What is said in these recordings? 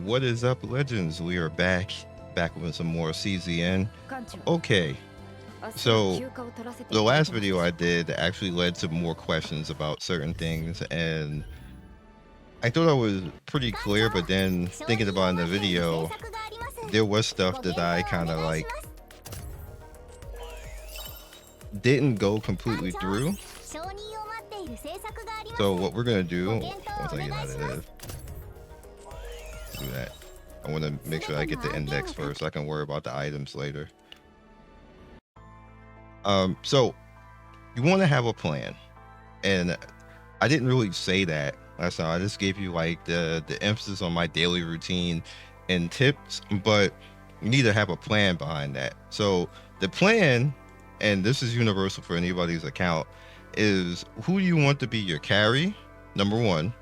What is up, legends? We are back with some more CZN. Okay, so the last video I did actually led to more questions about certain things, and I thought I was pretty clear, but then thinking about in the video, there was stuff that I kind of like didn't go completely through. So what we're gonna do once I get out of this, do that. I want to make sure I get the index first so I can worry about the items later. So you want to have a plan, and I didn't really say that last time. I just gave you like the emphasis on my daily routine and tips, but you need to have a plan behind that. So the plan, and this is universal for anybody's account, is who you want to be your carry, number one,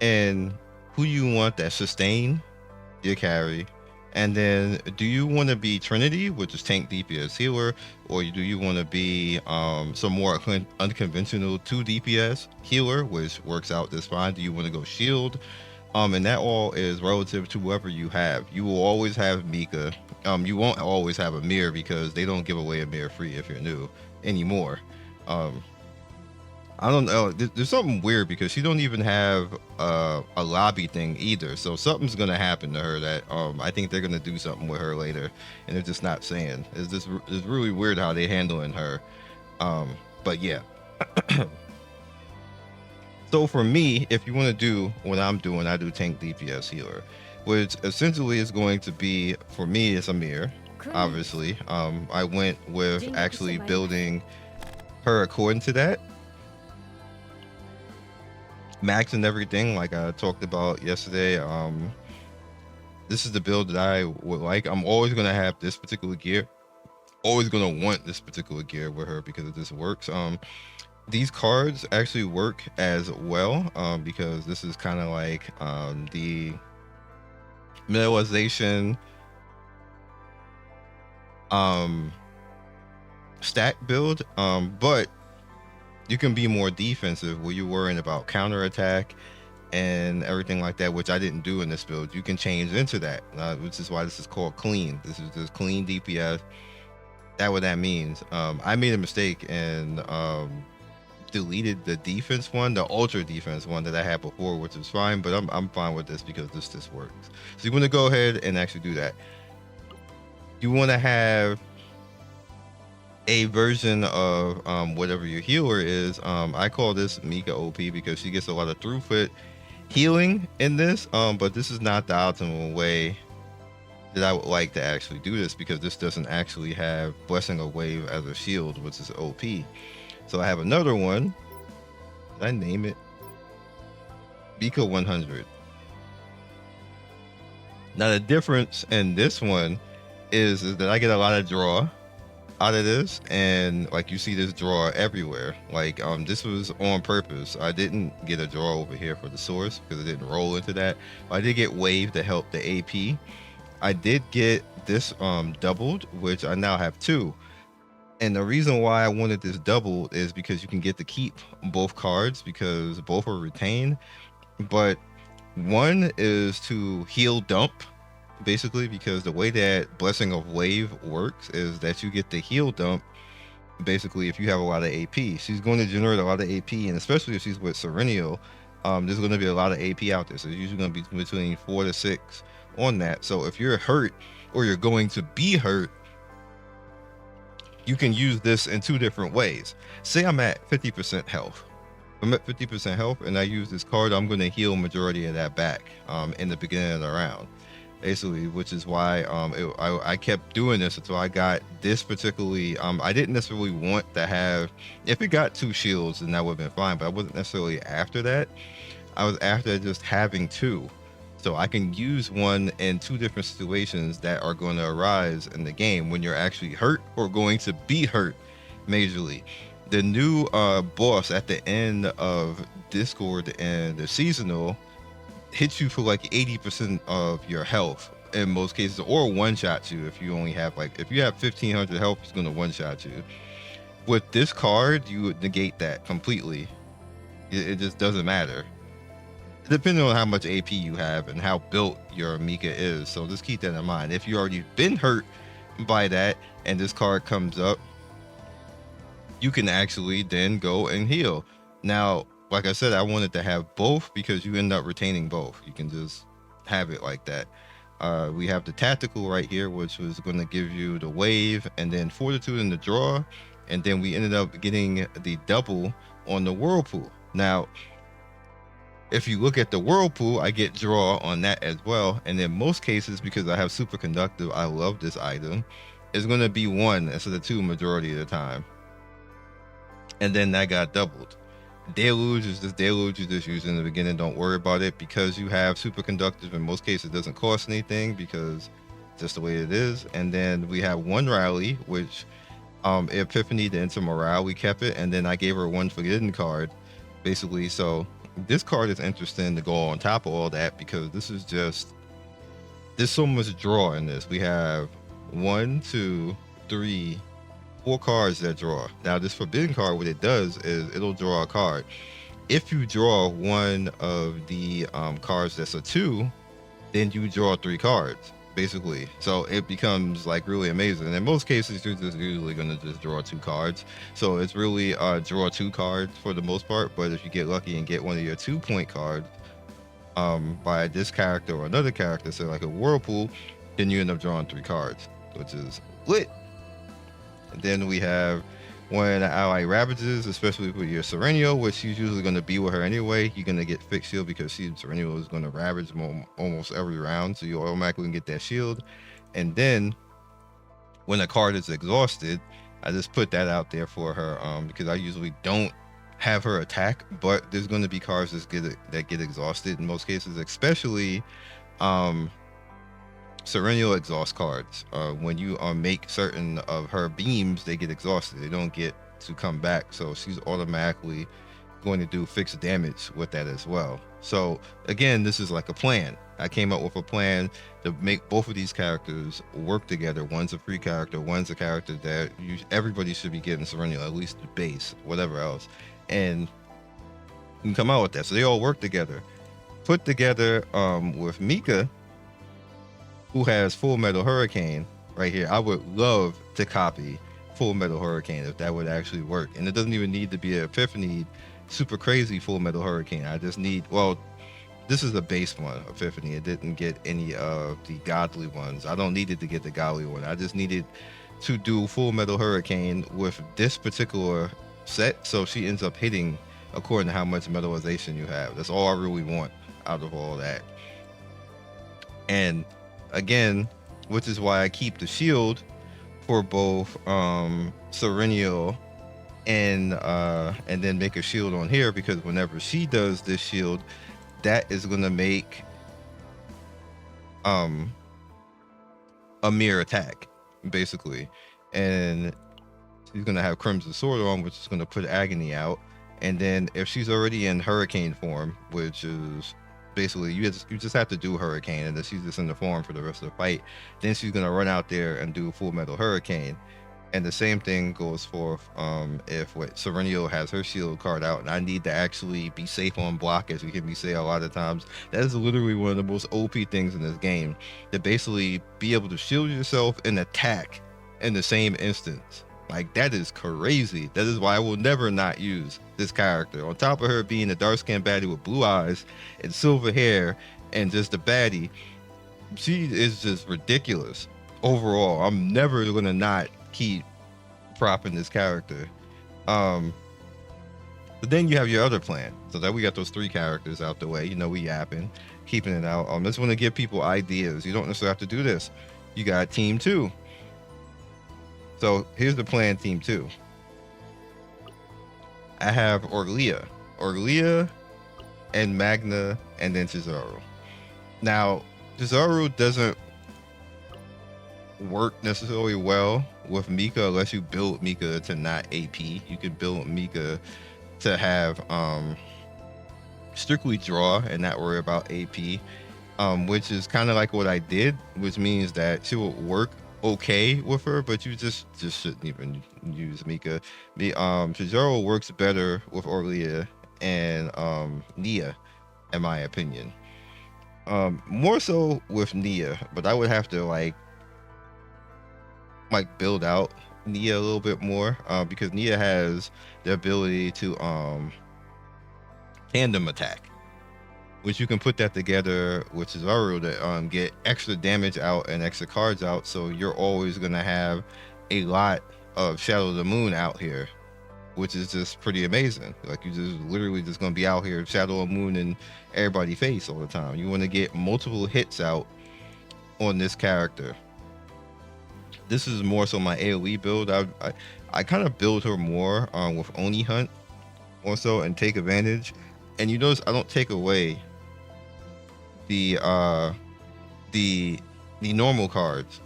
and who you want that sustain your carry, and then do you want to be Trinity, which is tank, DPS, healer, or do you want to be some more unconventional 2 DPS healer, which works out just fine? Do you want to go shield? And that all is relative to whoever you have. You will always have Mika. You won't always have Amir because they don't give away Amir free if you're new anymore. I don't know. There's something weird because she don't even have a lobby thing either. So something's gonna happen to her that I think they're gonna do something with her later, and they're just not saying. It's really weird how they handling her. But yeah. So for me, if you want to do what I'm doing, I do tank, DPS, healer, which essentially is going to be, for me, it's Amir. Obviously, I went with actually building her according to that. Max and everything, like I talked about yesterday. This is the build that I would like. I'm always gonna have this particular gear, always gonna want this particular gear with her because it just works. These cards actually work as well, because this is kind of like the mineralization stack build, but you can be more defensive where you're worrying about counterattack and everything like that, which I didn't do in this build. You can change into that, which is why this is called clean. This is just clean DPS. That's what that means. I made a mistake and deleted the defense one, the ultra defense one that I had before, which is fine, but I'm fine with this because this works. So you want to go ahead and actually do that. You want to have a version of whatever your healer is. I call this Mika OP because she gets a lot of throughput healing in this, but this is not the optimal way that I would like to actually do this because this doesn't actually have Blessing of Wave as a shield, which is OP. So I have another one. Did I name it? Mika 100. Now the difference in this one is that I get a lot of draw out of this, and like you see this draw everywhere. Like this was on purpose. I didn't get a draw over here for the source because it didn't roll into that. But I did get wave to help the AP. I did get this doubled, which I now have 2. And the reason why I wanted this doubled is because you can get to keep both cards because both are retained. But one is to heal dump, basically, because the way that Blessing of Wave works is that you get the heal dump basically if you have a lot of AP. She's going to generate a lot of AP, and especially if she's with Serenio, there's going to be a lot of AP out there. So it's usually going to be between 4 to 6 on that. So if you're hurt or you're going to be hurt, you can use this in 2 different ways. Say I'm at 50% health. I'm at 50% health and I use this card, I'm going to heal majority of that back in the beginning of the round, basically, which is why I kept doing this until I got this particularly. I didn't necessarily want to have, if it got 2 shields then that would have been fine, but I wasn't necessarily after that. I was after just having 2. So I can use one in 2 different situations that are going to arise in the game when you're actually hurt or going to be hurt majorly. The new boss at the end of Discord and the seasonal hits you for like 80% of your health in most cases, or one-shot you if you only have if you have 1500 health, it's going to one-shot you. With this card, you would negate that completely. It just doesn't matter. depending on how much AP you have and how built your Mika is. So just keep that in mind. If you already been hurt by that and this card comes up, you can actually then go and heal. Now, like I said, I wanted to have both because you end up retaining both. You can just have it like that. We have the tactical right here, which was going to give you the wave and then fortitude in the draw. And then we ended up getting the double on the whirlpool. Now, if you look at the whirlpool, I get draw on that as well. And in most cases, because I have superconductive, I love this item, it's going to be 1 instead of 2 majority of the time. And then that got doubled. Deluge is just deluge you just use in the beginning. Don't worry about it because you have superconductive. In most cases, it doesn't cost anything because just the way it is. And then we have 1 rally, which Epiphany to enter morale, we kept it, and then I gave her 1 forgotten card, basically. So this card is interesting to go on top of all that because this is just there's so much draw in this. We have 1, 2, 3, 4 cards that draw. Now this forbidden card, what it does is it'll draw a card. If you draw one of the cards that's a 2, then you draw 3 cards, basically. So it becomes like really amazing. And in most cases, you're just usually gonna just draw 2 cards. So it's really draw 2 cards for the most part. But if you get lucky and get one of your 2-point cards by this character or another character, so like a whirlpool, then you end up drawing 3 cards, which is lit. And then we have when the ally ravages, especially with your Serenio, which she's usually going to be with her anyway, you're going to get fixed shield because Serenio is going to ravage almost every round, so you automatically get that shield. And then when a card is exhausted, I just put that out there for her because I usually don't have her attack, but there's going to be cards that get exhausted in most cases, especially Serenio exhaust cards. When you make certain of her beams, they get exhausted. They don't get to come back. So she's automatically going to do fixed damage with that as well. So again, this is like a plan. I came up with a plan to make both of these characters work together. One's a free character, one's a character that everybody should be getting Serenio, at least the base, whatever else. And you can come out with that. So they all work together. Put together with Mika, who has Full Metal Hurricane right here. I would love to copy Full Metal Hurricane if that would actually work. And it doesn't even need to be an Epiphany super crazy Full Metal Hurricane. I just need, well, this is a base one, Epiphany. It didn't get any of the godly ones. I don't need it to get the godly one. I just needed to do Full Metal Hurricane with this particular set, so she ends up hitting according to how much metallization you have. That's all I really want out of all that. And again, which is why I keep the shield for both Serenio and then make a shield on here, because whenever she does this shield, that is gonna make Amir attack, basically. And she's gonna have Crimson Sword on, which is gonna put Agony out. And then if she's already in Hurricane form, which is basically you just have to do Hurricane, and then she's just in the form for the rest of the fight, then she's gonna run out there and do Full Metal Hurricane. And the same thing goes for if Serenio has her shield card out and I need to actually be safe on block, as you hear me say a lot of times. That is literally one of the most OP things in this game, to basically be able to shield yourself and attack in the same instance. Like, that is crazy. That is why I will never not use this character. On top of her being a dark-skinned baddie with blue eyes and silver hair and just a baddie, she is just ridiculous overall. I'm never gonna not keep propping this character. But then you have your other plan. So that we got those 3 characters out the way. You know, we yapping, keeping it out. Just want to give people ideas. You don't necessarily have to do this. You got Team 2. So here's the plan, Team 2. I have Orlia, and Magna, and then Cesaro. Now, Cesaro doesn't work necessarily well with Mika unless you build Mika to not AP. You can build Mika to have strictly draw and not worry about AP, which is kind of like what I did, which means that she will work okay with her, but you just shouldn't even use Mika. Cesaro works better with Orlia and Nia, in my opinion. More so with Nia, but I would have to build out Nia a little bit more, because Nia has the ability to tandem attack, which you can put that together with Cesaro to get extra damage out and extra cards out, so you're always gonna have a lot of Shadow of the Moon out here, which is just pretty amazing. Like, you just literally just gonna be out here Shadow of the Moon and everybody face all the time. You want to get multiple hits out on this character. This is more so my AoE build. I kind of build her more with Oni Hunt also, and take advantage. And you notice I don't take away the normal cards.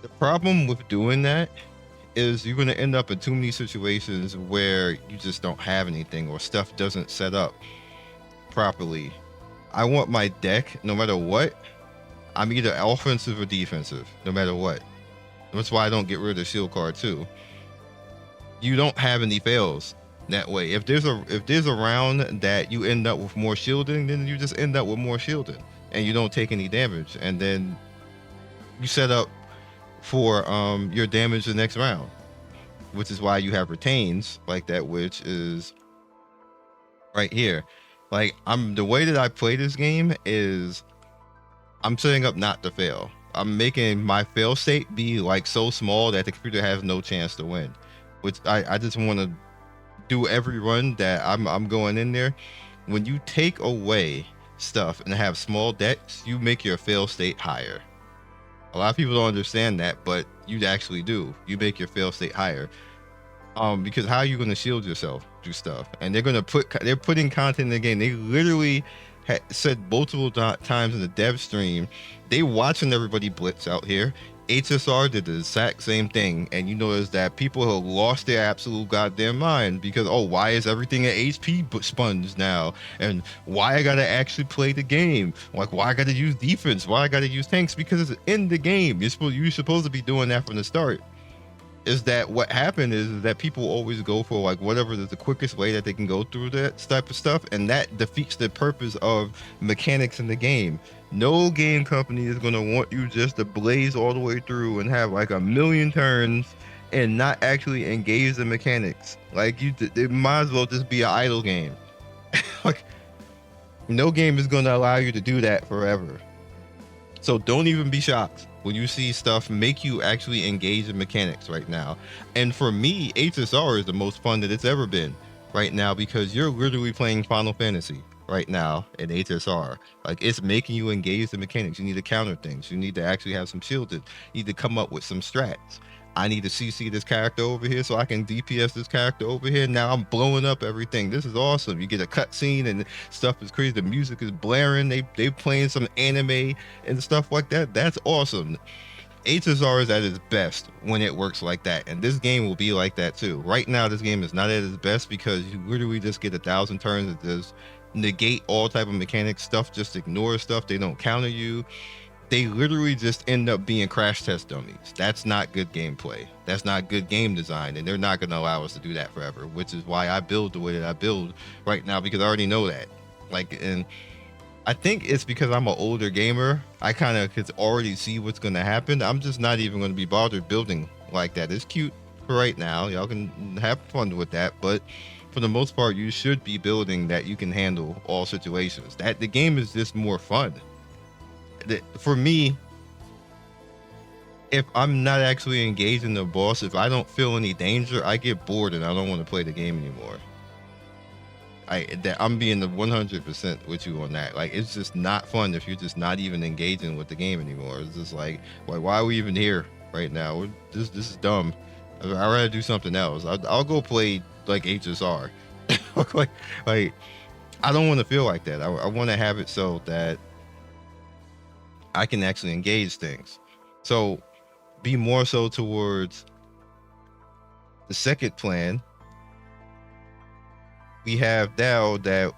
The problem with doing that is you're going to end up in too many situations where you just don't have anything, or stuff doesn't set up properly. I want my deck, no matter what, I'm either offensive or defensive, no matter what. That's why I don't get rid of the shield card too. You don't have any fails that way. If there's a round that you end up with more shielding, then you just end up with more shielding, and you don't take any damage, and then you set up for your damage the next round, which is why you have retains like that, which is right here. Like, the way that I play this game is I'm setting up not to fail. I'm making my fail state be like so small that the computer has no chance to win, which I just want to do every run that I'm going in there. When you take away stuff and have small decks, you make your fail state higher. A lot of people don't understand that, but you actually do. You make your fail state higher. Because how are you going to shield yourself through stuff? And they're putting content in the game. They literally said multiple times in the dev stream, they watching everybody blitz out here. HSR did the exact same thing, and you notice that people have lost their absolute goddamn mind because, oh, why is everything at HP sponge now? And why I gotta actually play the game? Like, why I gotta use defense? Why I gotta use tanks? Because it's in the game. You're supposed to be doing that from the start. Is that what happened is that people always go for like whatever is the quickest way that they can go through that type of stuff, and that defeats the purpose of mechanics in the game. No game company is going to want you just to blaze all the way through and have like a million turns and not actually engage the mechanics. Like, it might as well just be an idle game. Like, no game is going to allow you to do that forever. So don't even be shocked when you see stuff make you actually engage in mechanics right now. And for me, HSR is the most fun that it's ever been right now, because you're literally playing Final Fantasy right now in HSR. Like, it's making you engage the mechanics. You need to counter things. You need to actually have some shielded. You need to come up with some strats. I need to CC this character over here so I can DPS this character over here. Now I'm blowing up everything. This is awesome. You get a cutscene and stuff is crazy. The music is blaring. They playing some anime and stuff like that. That's awesome. HSR is at its best when it works like that, and this game will be like that too. Right now, this game is not at its best because you literally just get 1,000 turns that just negate all type of mechanics. Stuff just ignores stuff. They don't counter you. They literally just end up being crash test dummies. That's not good gameplay. That's not good game design, and they're not going to allow us to do that forever, which is why I build the way that I build right now, because I already know that. Like, and I think it's because I'm an older gamer. I kind of could already see what's going to happen. I'm just not even going to be bothered building like that. It's cute for right now. Y'all can have fun with that, but for the most part, you should be building that you can handle all situations. That the game is just more fun. For me, if I'm not actually engaged in the boss, if I don't feel any danger, I get bored and I don't want to play the game anymore. I'm being the 100% with you on that. Like, it's just not fun if you're just not even engaging with the game anymore. It's just like why are we even here right now? This is dumb. I'd rather do something else. I'll go play like HSR. like I don't want to feel like that. I want to have it so that I can actually engage things. So be more so towards the second plan. We have now that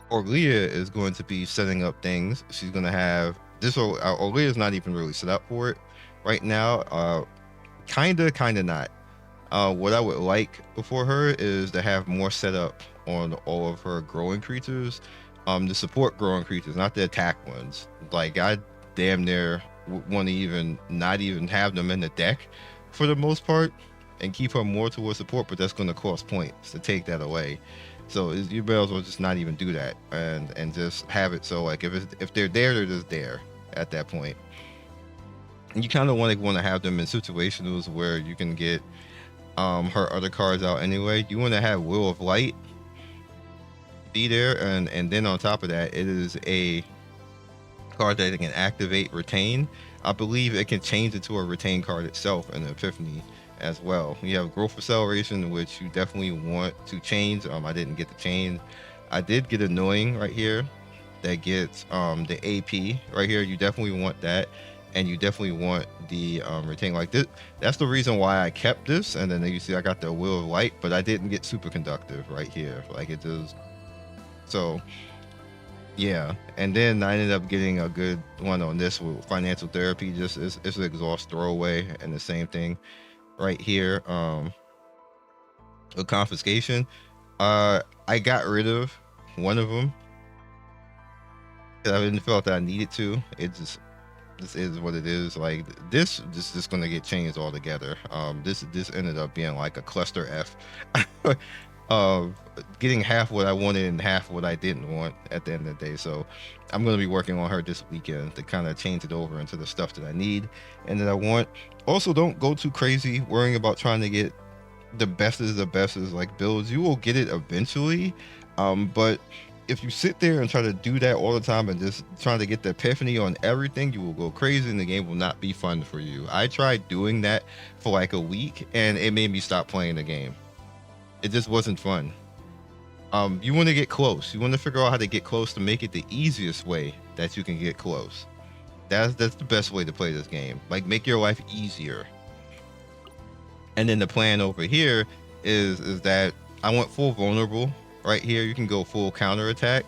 Orlia is going to be setting up things. She's going to have this. Orlia is not even really set up for it right now. Kinda not. What I would like for her is to have more setup on all of her growing creatures, the support growing creatures, not the attack ones. Like I damn near want to even not even have them in the deck for the most part, and keep her more towards support. But that's going to cost points to take that away. So you may as well just not even do that, and just have it so like if they're there, they're just there at that point. And you kind of want to have them in situationals where you can get her other cards out anyway. You want to have Will of Light be there, and then on top of that, it is a card that it can activate retain. I believe it can change it to a retain card itself in the Epiphany as well. You have growth acceleration, which you definitely want to change. I didn't get the change. I did get annoying right here that gets the AP right here. You definitely want that, and you definitely want the retain. Like this, that's the reason why I kept this. And then you see I got the Will of Light, but I didn't get super conductive right here. Like it just, so yeah. And then I ended up getting a good one on this with financial therapy. Just it's an exhaust throwaway, and the same thing right here with confiscation. I got rid of one of them because I didn't feel that I needed to. It just, this is what it is. Like this is gonna get changed altogether. This ended up being like a cluster F of getting half what I wanted and half what I didn't want at the end of the day. So I'm gonna be working on her this weekend to kind of change it over into the stuff that I need and that I want. Also, don't go too crazy worrying about trying to get the best of the best like builds. You will get it eventually, but if you sit there and try to do that all the time and just trying to get the epiphany on everything, you will go crazy and the game will not be fun for you. I tried doing that for like a week and it made me stop playing the game. It just wasn't fun. You want to get close. You want to figure out how to get close to make it the easiest way that you can get close. That's the best way to play this game. Like make your life easier. And then the plan over here is that I want full vulnerable right here. You can go full counter attack.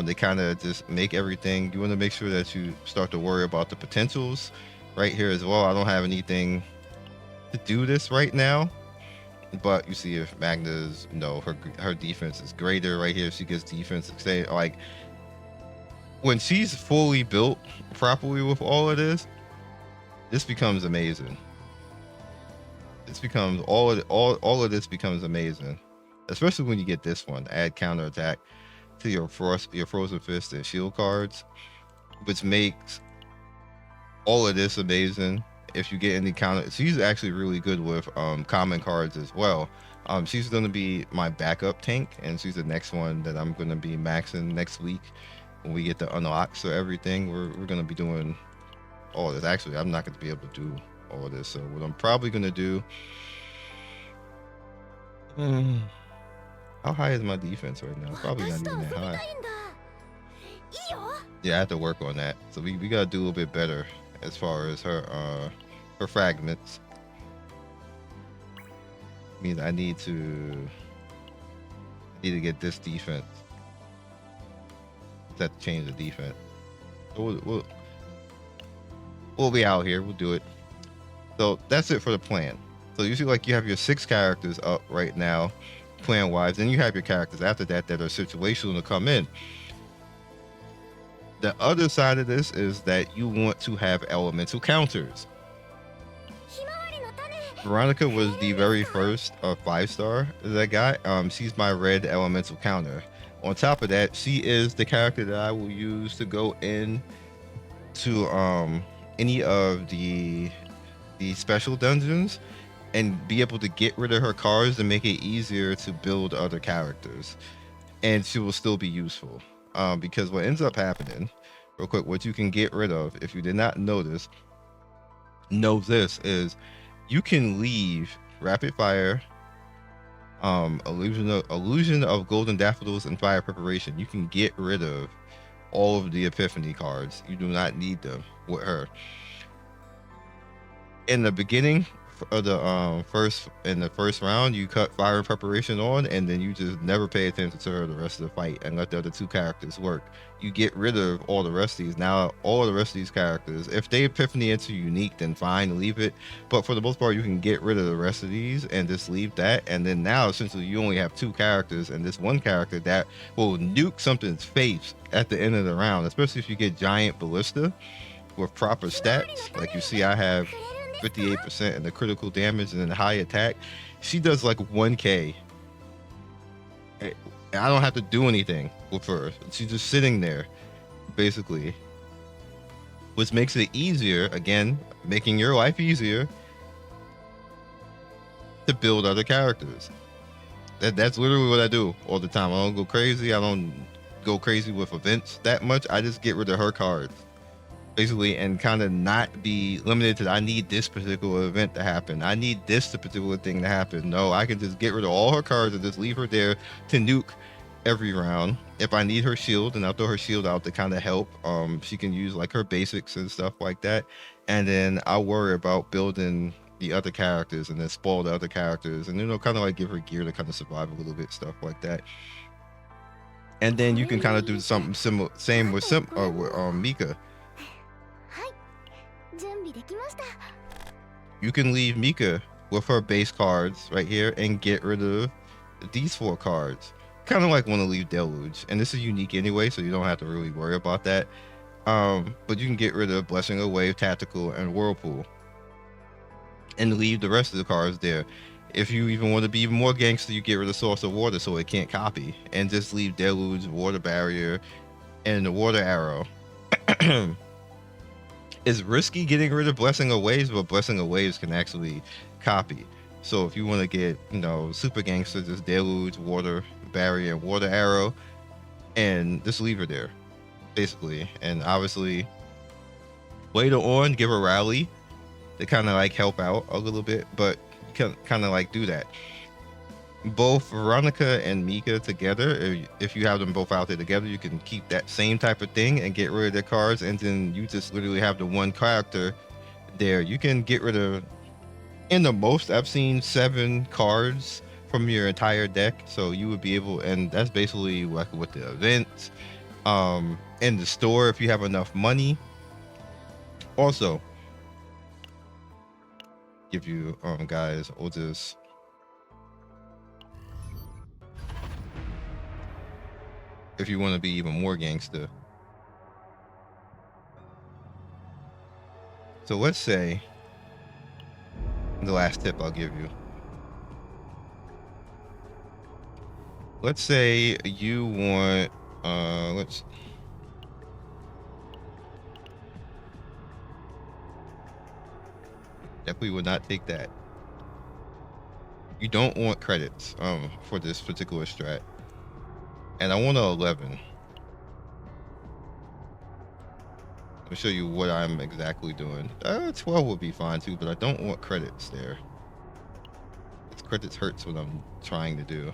They kind of just make everything. You want to make sure that you start to worry about the potentials right here as well. I don't have anything to do this right now, but you see if Magna's, you know, her defense is greater right here. She gets defense. Say like when she's fully built properly with all of this, this becomes amazing. This becomes all of this becomes amazing, especially when you get this one. Add counter attack to your frozen fist and shield cards, which makes all of this amazing. If you get any counter, she's actually really good with common cards as well. She's going to be my backup tank, and she's the next one that I'm going to be maxing next week when we get the unlocks. So everything we're going to be doing all this. Actually, I'm not going to be able to do all of this. So what I'm probably going to do, how high is my defense right now? Probably not even that high. Yeah, I have to work on that. So we got to do a little bit better as far as her fragments. I mean, I need to get this defense. Have to change the defense. So we'll be out here. We'll do it. So that's it for the plan. So you see, like, you have your 6 characters up right now, plan wise. Then you have your characters after that are situational to come in. The other side of this is that you want to have elemental counters. Veronica was the very first 5-star that I got. She's my red elemental counter. On top of that, she is the character that I will use to go in to any of the special dungeons and be able to get rid of her cards and make it easier to build other characters. And she will still be useful. Because what ends up happening, real quick, what you can get rid of, if you did not know this is you can leave rapid fire, illusion of golden daffodils and fire preparation. You can get rid of all of the epiphany cards. You do not need them with her. In the beginning, first in the first round, you cut fire and preparation on, and then you just never pay attention to her the rest of the fight and let the other two characters work. You get rid of all the rest of these. Now all the rest of these characters, if they epiphany into unique, then fine, leave it. But for the most part, you can get rid of the rest of these and just leave that. And then now essentially you only have two characters and this one character that will nuke something's face at the end of the round, especially if you get giant ballista with proper stats. Like you see, I have 58% in the critical damage and then high attack. She does like 1k. I don't have to do anything with her. She's just sitting there, basically. Which makes it easier, again, making your life easier to build other characters. That's literally what I do all the time. I don't go crazy. I don't go crazy with events that much. I just get rid of her cards, basically, and kind of not be limited to I need this particular event to happen. I need this particular thing to happen. No, I can just get rid of all her cards and just leave her there to nuke every round. If I need her shield, and I'll throw her shield out to kind of help. She can use like her basics and stuff like that. And then I'll worry about building the other characters and then spoil the other characters and kind of like give her gear to kind of survive a little bit, stuff like that. And then you can kind of do something similar, same with Mika. You can leave Mika with her base cards right here and get rid of these 4 cards. Kind of like want to leave Deluge, and this is unique anyway, so you don't have to really worry about that. But you can get rid of Blessing of Wave, Tactical, and Whirlpool, and leave the rest of the cards there. If you even want to be even more gangster, you get rid of Source of Water so it can't copy, and just leave Deluge, Water Barrier, and the Water Arrow. It's risky getting rid of Blessing of Waves, but Blessing of Waves can actually copy. So if you want to get, super gangster, just Deluge, Water Barrier, and Water Arrow, and just leave her there, basically. And obviously, later on, give her Rally to kind of like help out a little bit, but kind of like do that. Both Veronica and Mika together, if you have them both out there together, you can keep that same type of thing and get rid of their cards, and then you just literally have the one character there. You can get rid of, in the most I've seen, 7 cards from your entire deck, so you would be able, and that's basically like with the events, in the store if you have enough money. Also, give you guys, we'll just if you want to be even more gangster. So let's say the last tip I'll give you. Let's say you want definitely would not take that. You don't want credits for this particular strat. And I want a 11. I'll show you what I'm exactly doing. 12 would be fine too, but I don't want credits there. It's credits hurts what I'm trying to do.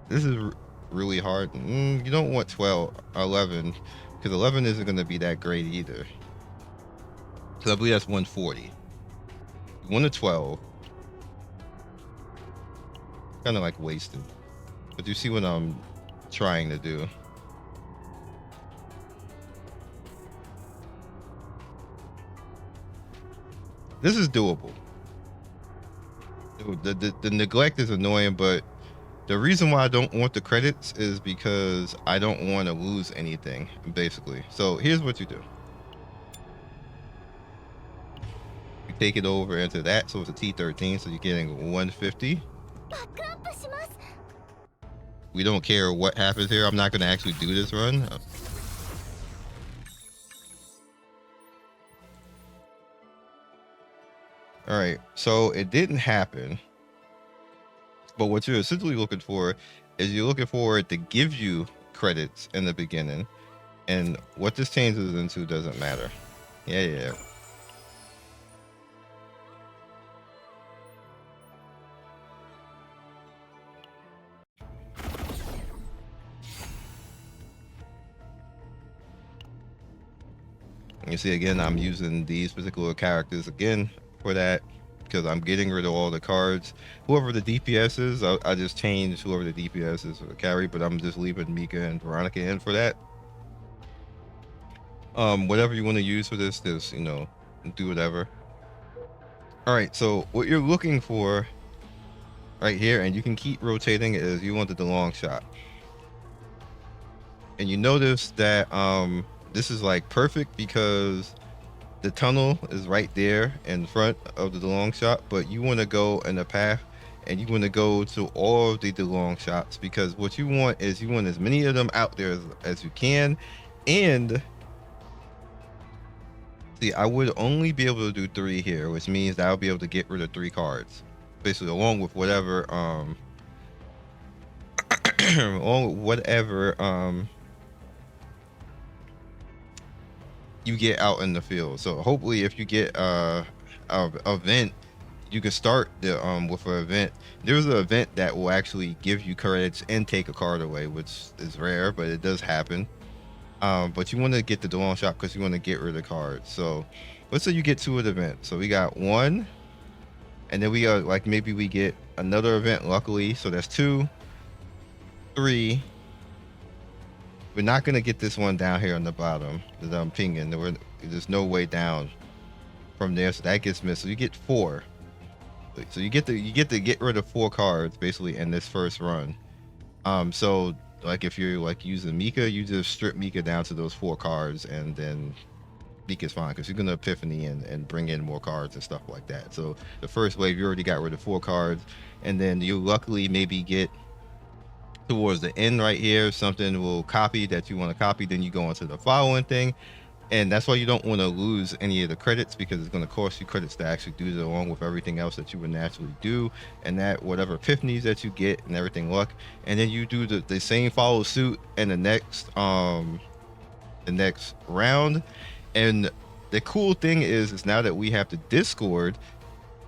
This is really hard. You don't want 11, because 11 isn't going to be that great either. Because I believe that's 140. You want a 12. Kind of like wasted. But you see what I'm trying to do. This is doable. The neglect is annoying, but the reason why I don't want the credits is because I don't want to lose anything, basically. So here's what you do. You take it over into that, so it's a T13, so you're getting 150. We don't care what happens here. I'm not going to actually do this run. All right, so it didn't happen. But what you're essentially looking for is you're looking for it to give you credits in the beginning. And what this changes into doesn't matter. Yeah. can see again, I'm using these particular characters again for that because I'm getting rid of all the cards. Whoever the DPS is, I just change whoever the DPS is for the carry, but I'm just leaving Mika and Veronica in for that. Whatever you want to use for this, just, you know, do whatever. All right, so what you're looking for right here, and you can keep rotating, is you wanted the long shot. And you notice that this is like perfect because the tunnel is right there in front of the long shot, but you want to go in the path and you want to go to all of the long shots, because what you want is you want as many of them out there as you can. And see, I would only be able to do 3 here, which means that I'll be able to get rid of 3 cards, basically, along with whatever along with whatever you get out in the field. So hopefully if you get a event, you can start the with an event. There's an event that will actually give you credits and take a card away, which is rare, but it does happen. But you want to get the long shot because you want to get rid of cards. So let's say you get 2 of the event. So we got 1, and then we got, like, maybe we get another event, luckily. So that's 2, 3. We're not gonna get this one down here on the bottom that I'm pinging. There's no way down from there, so that gets missed. So you get 4. So you get to get rid of 4 cards basically in this first run. So like if you're like using Mika, you just strip Mika down to those 4 cards, and then Mika's fine because you're gonna epiphany and bring in more cards and stuff like that. So the first wave, you already got rid of 4 cards, and then you luckily maybe get towards the end right here, something will copy that you want to copy, then you go into the following thing. And that's why you don't want to lose any of the credits, because it's going to cost you credits to actually do it along with everything else that you would naturally do, and that whatever epiphanies that you get and everything luck. And then you do the same follow suit in the next round. And the cool thing is now that we have the Discord,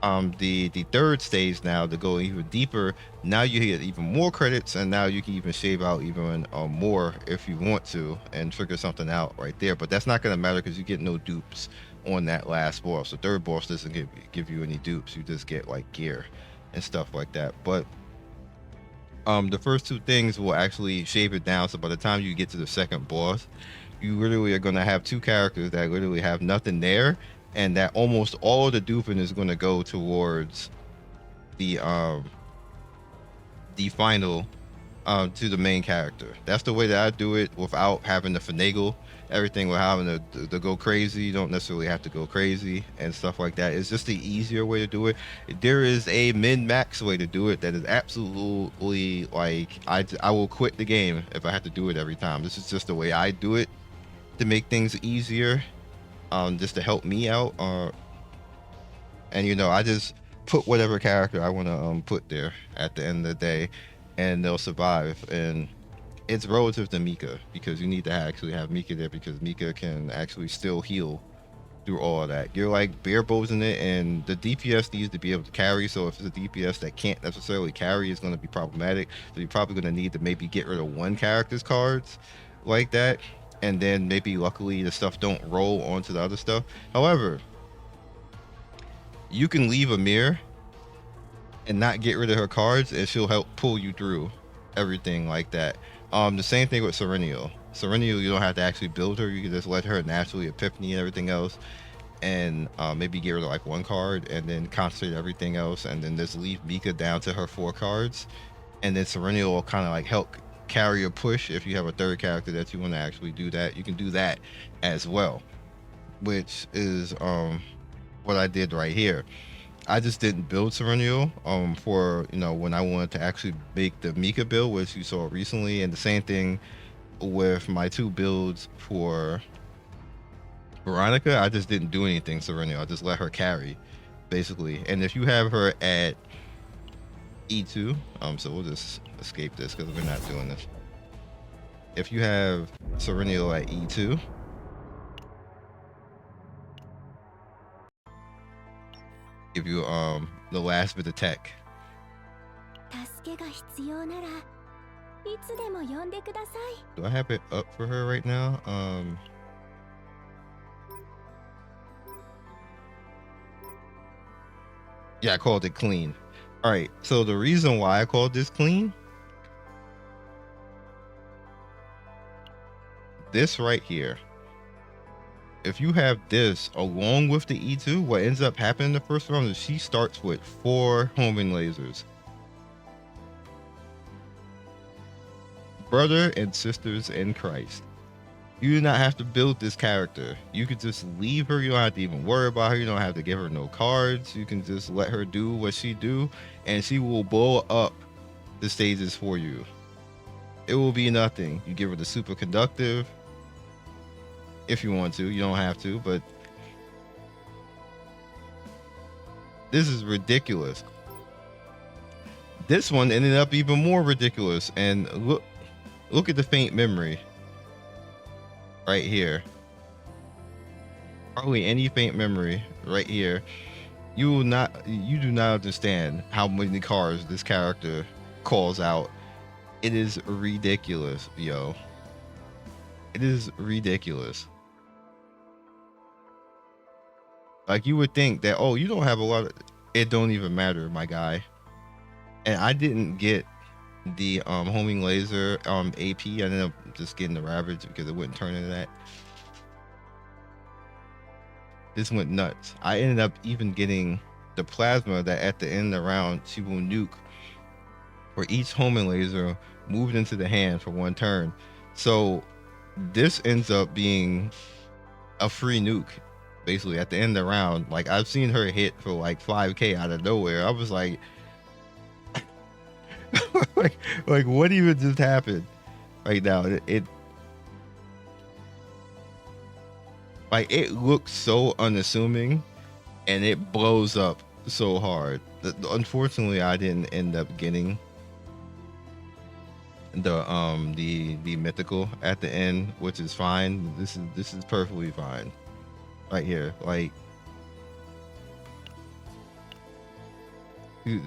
the third stage now, to go even deeper, now you get even more credits, and now you can even shave out even more if you want to and figure something out right there. But that's not going to matter because you get no dupes on that last boss. The third boss doesn't give you any dupes. You just get like gear and stuff like that. But the first 2 things will actually shave it down, so by the time you get to the second boss, you literally are going to have 2 characters that literally have nothing there, and that almost all of the duping is going to go towards the final to the main character. That's the way that I do it, without having to finagle everything, without having to go crazy. You don't necessarily have to go crazy and stuff like that. It's just the easier way to do it. There is a min-max way to do it that is absolutely like, I will quit the game if I have to do it every time. This is just the way I do it to make things easier. Just to help me out, and you know, I just put whatever character I want to put there at the end of the day, and they'll survive. And it's relative to Mika, because you need to actually have Mika there, because Mika can actually still heal through all of that. You're like bare bowsing it, and the DPS needs to be able to carry. So if it's a DPS that can't necessarily carry, it's going to be problematic. So you're probably going to need to maybe get rid of 1 character's cards like that, and then maybe luckily the stuff don't roll onto the other stuff. However, you can leave Amir and not get rid of her cards, and she'll help pull you through everything like that. The same thing with Serenio. Serenio, you don't have to actually build her. You can just let her naturally epiphany and everything else, and maybe get rid of like 1 card and then concentrate everything else, and then just leave Mika down to her 4 cards, and then Serenio will kind of like help carry or push. If you have a third character that you want to actually do that, you can do that as well, which is what I did right here. I just didn't build Serenio for, you know, when I wanted to actually make the Mika build, which you saw recently. And the same thing with my 2 builds for Veronica. I just didn't do anything Serenio. I just let her carry basically. And if you have her at E2, so we'll just escape this because we're not doing this. If you have Serenio at E2, give you the last bit of tech. Do I have it up for her right now? Yeah, I called it clean. All right, so the reason why I called this clean, this right here, if you have this along with the E2, what ends up happening in the first round is she starts with 4 homing lasers. Brother and sisters in Christ. You do not have to build this character. You could just leave her. You don't have to even worry about her. You don't have to give her no cards. You can just let her do what she do, and she will blow up the stages for you. It will be nothing. You give her the superconductive if you want to. You don't have to, but this is ridiculous. This one ended up even more ridiculous. And look at the faint memory right here. Hardly any faint memory right here. You do not understand how many cards this character calls out. It is ridiculous, yo. It is ridiculous. Like, you would think that, oh, you don't have a lot of, it don't even matter, my guy. And I didn't get the homing laser AP. I ended up just getting the ravage because it wouldn't turn into that. This went nuts. I ended up even getting the plasma that at the end of the round she will nuke for each homing laser moved into the hand for 1 turn. So this ends up being a free nuke basically at the end of the round. Like, I've seen her hit for like 5k out of nowhere. I was like like what even just happened right now? It like, it looks so unassuming and it blows up so hard. Unfortunately, I didn't end up getting the mythical at the end, which is fine. This is perfectly fine right here. Like,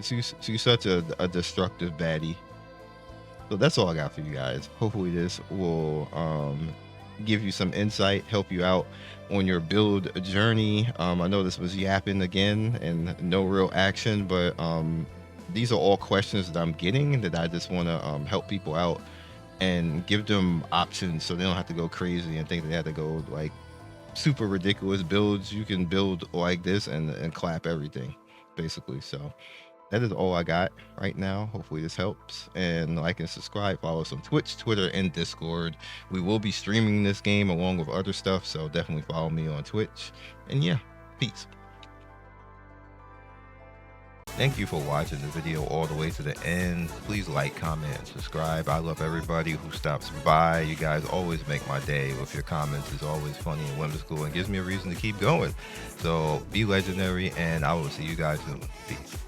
she's such a destructive baddie. So that's all I got for you guys. Hopefully this will give you some insight, help you out on your build journey. I know this was yapping again and no real action, but these are all questions that I'm getting that I just want to help people out and give them options so they don't have to go crazy and think they have to go like super ridiculous builds. You can build like this and clap everything basically. So that is all I got right now. Hopefully this helps, and like and subscribe, follow us on Twitch, Twitter, and Discord. We will be streaming this game along with other stuff, so definitely follow me on Twitch. And yeah, peace. Thank you for watching the video all the way to the end. Please like, comment, and subscribe. I love everybody who stops by. You guys always make my day with your comments. It's always funny and whimsical and gives me a reason to keep going. So be legendary, and I will see you guys soon. Peace.